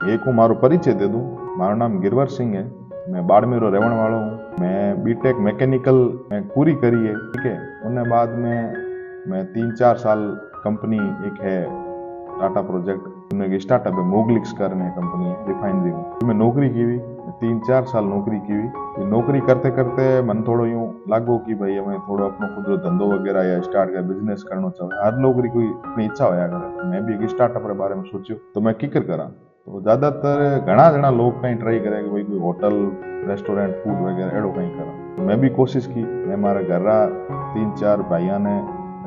एक हूँ मारो परिचय दे दूँ। मारो नाम गिरवर सिंह है। मैं बाड़मेर रो रहने वाला हूँ। मैं बीटेक मैकेनिकल में पूरी करी है, ठीक है। उन्हें बाद में मैं 3-4 साल कंपनी एक है टाटा प्रोजेक्ट, उन्हें एक स्टार्टअप है मोगलिक्स करने कंपनी है रिफाइनरी में, मैं नौकरी की हुई। 3-4 साल नौकरी की हुई। नौकरी करते करते मन थोड़ो यूं लागो कि भाई हमें थोड़ो अपनो खुद रो धंधो वगैरह या स्टार्ट कर बिजनेस करना चाहे। हर लोग कोई अपनी इच्छा होया करे। मैं भी एक स्टार्टअप के बारे में सोचो तो मैं किकर करा। तो ज्यादातर घना जणा लोग कहीं ट्राई करे कि भाई कोई होटल रेस्टोरेंट फूड वगैरह एड़ो कहीं करा। तो मैं भी कोशिश की। मैं मारे घर 3-4 भाइया ने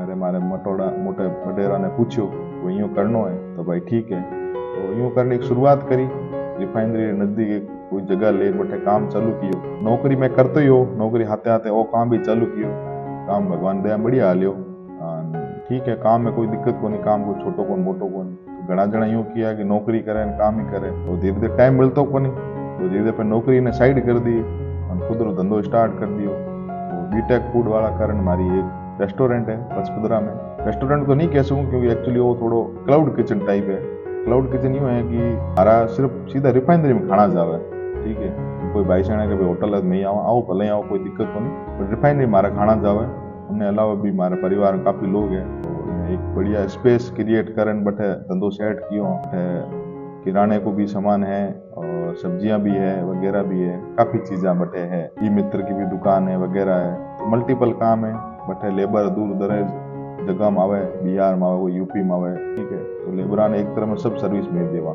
अरे मारे मटोड़ा मोटे वडेरा ने पूछो वो यूँ करना है तो भाई ठीक है। तो यूँ करने की शुरुआत करी। रिफाइनरी नजदीक एक कोई जगह ले बैठे काम चालू कियो। नौकरी मैं करते ही हो, नौकरी हाथे हाथे वो काम भी चालू कियो। काम भगवान दया बढ़िया हालियो। ठीक है, काम में कोई दिक्कत को नहीं, काम को छोटो को मोटो को नहीं। तो घना जना यूँ किया कि नौकरी करे काम ही करे। तो धीरे धीरे टाइम मिलतो को नहीं, तो धीरे धीरे नौकरी ने साइड कर दी और खुद रो धंधो स्टार्ट कर दियो। तो बीटेक फूड वाला कारण हमारी एक रेस्टोरेंट है पचपदरा में। रेस्टोरेंट तो नहीं कह सकूँ क्योंकि एक्चुअली वो थोड़ो क्लाउड किचन टाइप है। क्लाउड किचन यूँ है कि हमारा सिर्फ सीधा रिफाइनरी में खाना जावे, ठीक है। कोई भाई साहब के होटल नहीं आओ भले आओ कोई दिक्कत को नहीं, बट रिफाइनरी हमारा खाना जावे। उनके अलावा भी हमारे परिवार में काफ़ी लोग हैं। तो एक बढ़िया स्पेस क्रिएट करन बटे धंधो सेट कियो। किराने को भी सामान है और सब्जियां भी है वगैरह भी है, काफ़ी चीज़ें बटे है। ई मित्र की भी दुकान है वगैरह है। तो मल्टीपल काम है। बटे लेबर दूर दराज जगह में आवे, बिहार में आवे, यूपी में आवे, ठीक है। तो लेबरा ने एक तरह में सब सर्विस मिल देवा।